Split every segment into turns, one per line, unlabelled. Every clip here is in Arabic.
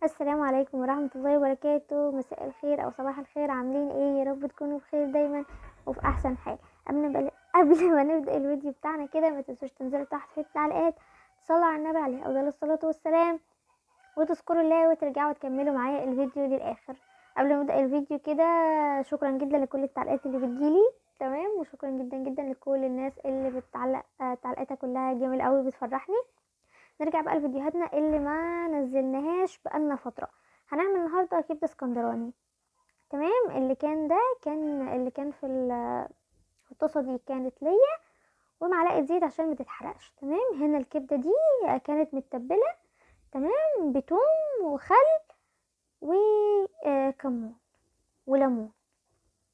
السلام عليكم ورحمة الله وبركاته. مساء الخير او صباح الخير، عاملين ايه؟ يا رب تكونوا بخير دايما وفي احسن حال. قبل ما نبدأ الفيديو بتاعنا كده، ما تنسوش تنزلوا تحت في التعليقات تصلوا على النبي عليه افضل الصلاة والسلام، وتذكروا الله وترجعوا تكملوا معايا الفيديو للاخر. قبل ما نبدأ الفيديو كده، شكرا جدا لكل التعليقات اللي بتجيلي، تمام، وشكرا جدا جدا لكل الناس اللي بتعلق تعليقاتها كلها جميل قوي بتفرحني. نرجع بقى لفيديوهاتنا اللي ما نزلناهاش بقالنا فتره. هنعمل النهارده كبده اسكندراني، تمام. اللي كان في الطاسه دي كانت ليا ومعلقه زيت عشان ما تتحرقش، تمام. هنا الكبده دي كانت متبله، تمام، بتوم وخل وكمون وليمون،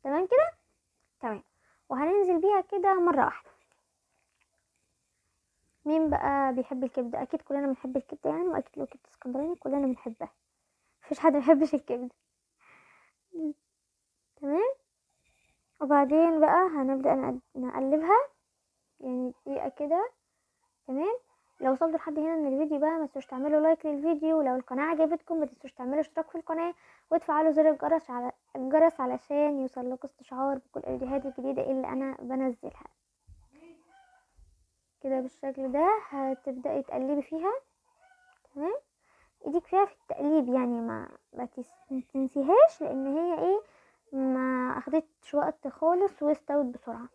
تمام كده، تمام. وهننزل بيها كده مره واحده. مين بقى بيحب الكبده؟ اكيد كلنا بنحب الكبده يعني، واكيد لو كبده اسكندراني كلنا بنحبها، مفيش حد ميحبش الكبده. تمام. وبعدين بقى هنبدأ نقلبها يعني دقيقة كده، تمام. لو وصلتوا لحد هنا من الفيديو بقى، ما تنسوش تعملوا لايك للفيديو، ولو القناة عجبتكم ما تنسوش تعملوا اشتراك في القناة وتفعلوا زر الجرس علشان يوصلكوا استشعار بكل الفيديوهات الجديدة اللي انا بنزلها. كده بالشكل ده هتبدأي تقلبي فيها، تمام. ايديك فيها في التقليب يعني، ما تنسيهاش، لان هي ايه، ما اخدتش وقت خالص واستوت بسرعة،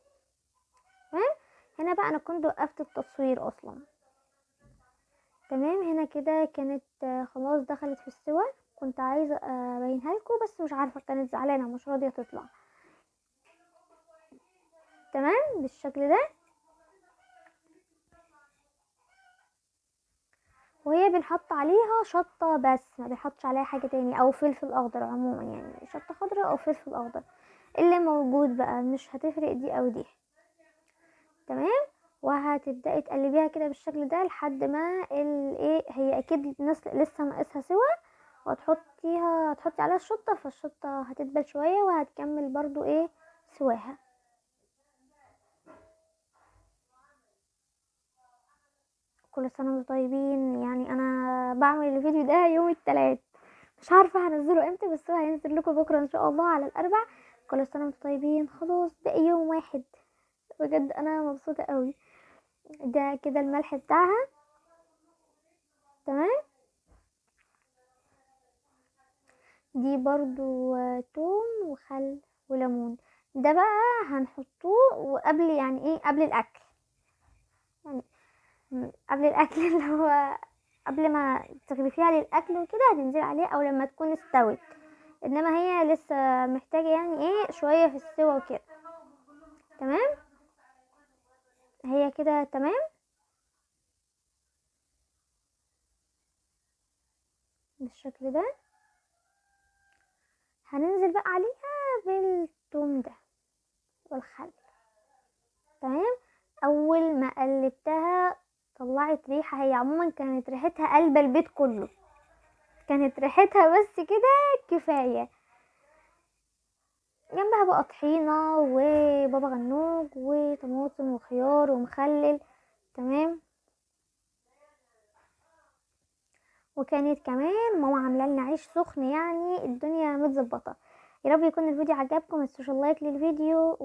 تمام. هنا بقى انا كنت وقفت التصوير اصلا، تمام. هنا كده كانت خلاص دخلت في السوا. كنت عايزه ابينها لكم بس مش عارفه، كانت زعلانه مش راضيه تطلع، تمام بالشكل ده. وهي بنحط عليها شطه بس، ما بنحطش عليها حاجه تاني، او فلفل اخضر عموما يعني، شطه خضراء او فلفل اخضر اللي موجود بقى، مش هتفرق دي او دي، تمام. وهتبداي تقلبيها كده بالشكل ده لحد ما ايه، هي اكيد لسه ناقصها سوا، هتحطي عليها الشطه، فالشطه هتدبل شويه وهتكمل برضو ايه سواها. كل سنه وانتم طيبين. يعني انا بعمل الفيديو ده يوم الثلاث، مش عارفه هنزله امتى، بس هو هينزل لكم بكره ان شاء الله على الاربع. كل سنه وانتم طيبين، خلاص باقي يوم واحد. بجد انا مبسوطه قوي. ده كده الملح بتاعها، تمام. دي برضو توم وخل وليمون. ده بقى هنحطوه وقبل يعني ايه، قبل الاكل يعني، قبل الاكل اللي هو قبل ما تغرفيها للاكل وكده هتنزلي عليه، او لما تكون استوت. انما هي لسه محتاجه يعني ايه شويه في السوا وكده، تمام. هي كده تمام بالشكل ده. هننزل بقى عليها بالثوم ده والخل، تمام. اول ما قلبتها طلعت ريحه، هي عموما كانت ريحتها قلبة البيت كله، كانت ريحتها بس كده كفايه. جنبها بقى طحينه وبابا غنوج وطماطم وخيار ومخلل، تمام. وكانت كمان ماما عامله لنا عيش سخن، يعني الدنيا متظبطه. يا رب يكون الفيديو عجبكم، متنسوش اللايك للفيديو